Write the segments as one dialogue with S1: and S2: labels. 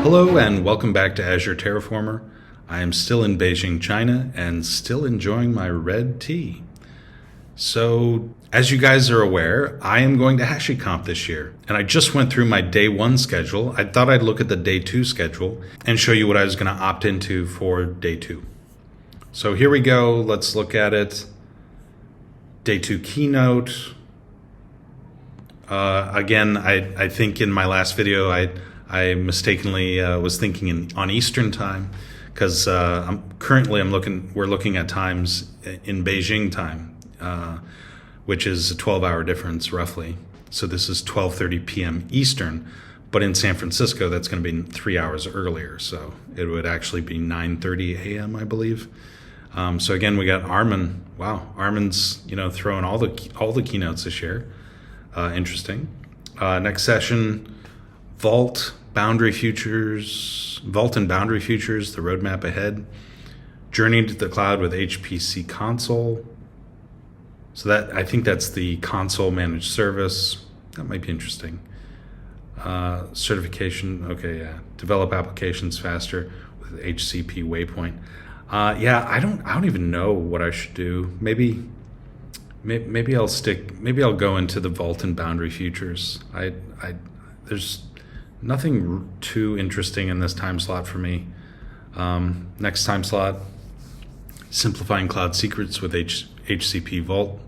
S1: Hello and welcome back to Azure Terraformer. I am still in Beijing, China, and still enjoying my red tea. So, as you guys are aware, I am going to HashiConf this year, and I just went through my day 1 schedule. I thought I'd look at the day 2 schedule and show you what I was going to opt into for day 2. So here we go. Let's look at it. Day 2 keynote. Again, I think in my last video, I mistakenly was thinking on Eastern time, because we're looking at times in Beijing time, which is a 12-hour difference roughly. So this is 12:30 p.m. Eastern, but in San Francisco that's going to be 3 hours earlier. So it would actually be 9:30 a.m. I believe. So again, we got Armin. Wow, Armin's throwing all the keynotes this year. Interesting. Next session, Vault and Boundary Futures, the roadmap ahead. Journey to the cloud with HPC console. So I think that's the console managed service. That might be interesting. Certification. Okay, yeah. Develop applications faster with HCP waypoint. I don't even know what I should do. Maybe I'll go into the Vault and Boundary Futures. There's nothing too interesting in this time slot for me. Next time slot, simplifying cloud secrets with HCP Vault.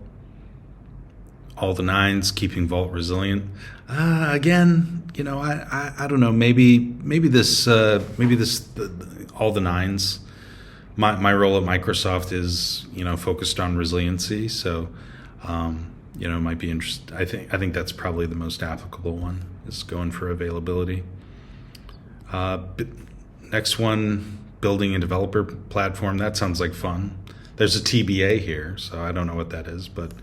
S1: All the nines, keeping Vault resilient. Again, I don't know. Maybe this all the nines. My role at Microsoft is focused on resiliency, so it might be interesting. I think that's probably the most applicable one, is going for availability. Next one, building a developer platform. That sounds like fun. There's a TBA here, so I don't know what that is, but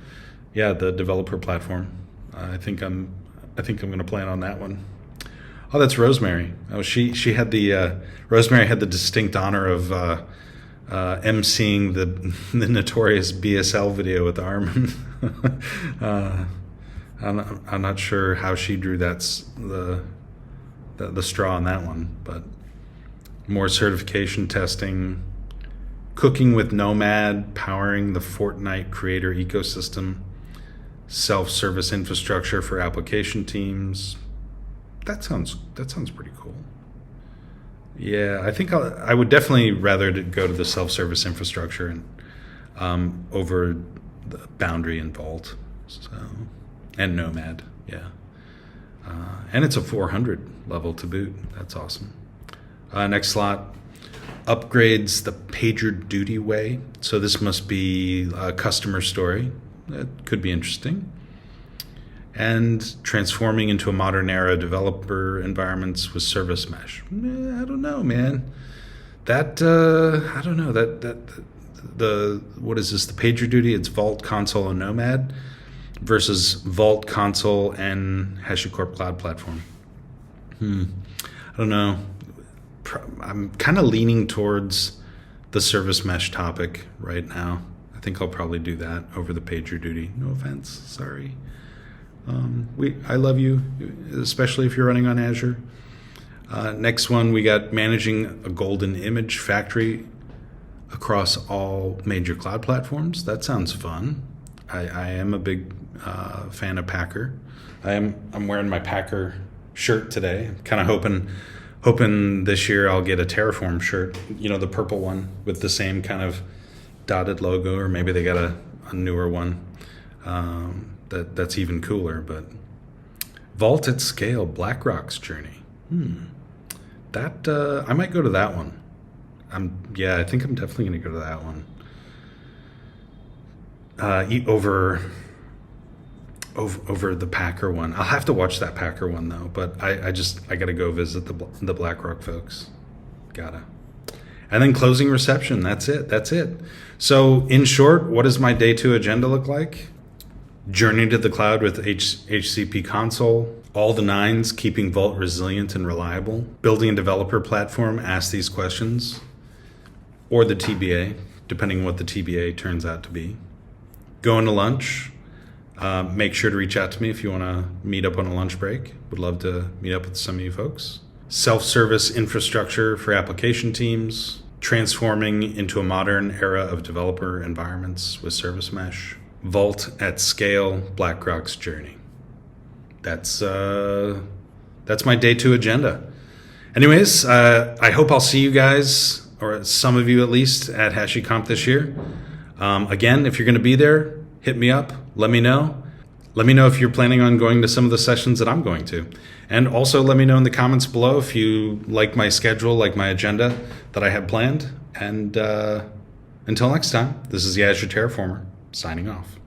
S1: yeah, the developer platform. I think I'm going to plan on that one. Oh, that's Rosemary. Oh, she had the Rosemary had the distinct honor of emceeing the notorious BSL video with Armin. I'm not sure how she drew the straw on that one, but more certification testing, cooking with Nomad, powering the Fortnite creator ecosystem, self-service infrastructure for application teams. That sounds pretty cool. Yeah, I think I would definitely rather go to the self-service infrastructure and over the Boundary and Vault, and Nomad. Yeah, and it's a 400 level to boot. That's awesome. Next slot, upgrades the PagerDuty way. So this must be a customer story. That could be interesting. And transforming into a modern era developer environments with service mesh. I don't know, man. I don't know. What is this? The PagerDuty, it's Vault, Console, and Nomad versus Vault, Console, and HashiCorp Cloud Platform. I don't know. I'm kind of leaning towards the service mesh topic right now. I think I'll probably do that over the PagerDuty. No offense. Sorry. I love you, especially if you're running on Azure. Next one, we got managing a golden image factory across all major cloud platforms. That sounds fun. I am a big fan of Packer. I'm wearing my Packer shirt today. I'm kind of hoping this year I'll get a Terraform shirt, the purple one with the same kind of dotted logo, or maybe they got a newer one. That's even cooler. But Vault at Scale, BlackRock's journey. That I might go to that one. I think I'm definitely going to go to that one. Over the Packer one. I'll have to watch that Packer one though. But I got to go visit the BlackRock folks. Gotta. And then closing reception. That's it. So in short, what does my day 2 agenda look like? Journey to the cloud with HCP console, all the nines, keeping Vault resilient and reliable, building a developer platform, ask these questions, or the TBA, depending on what the TBA turns out to be. Going to lunch, make sure to reach out to me if you want to meet up on a lunch break. Would love to meet up with some of you folks. self-service infrastructure for application teams, transforming into a modern era of developer environments with service mesh, Vault at scale, BlackRock's journey. That's my day 2 agenda. Anyways, I hope I'll see you guys, or some of you at least, at HashiConf this year. Again, if you're going to be there, hit me up. Let me know. Let me know if you're planning on going to some of the sessions that I'm going to. And also let me know in the comments below if you like my schedule, like my agenda that I have planned. And until next time, this is the Azure Terraformer, signing off.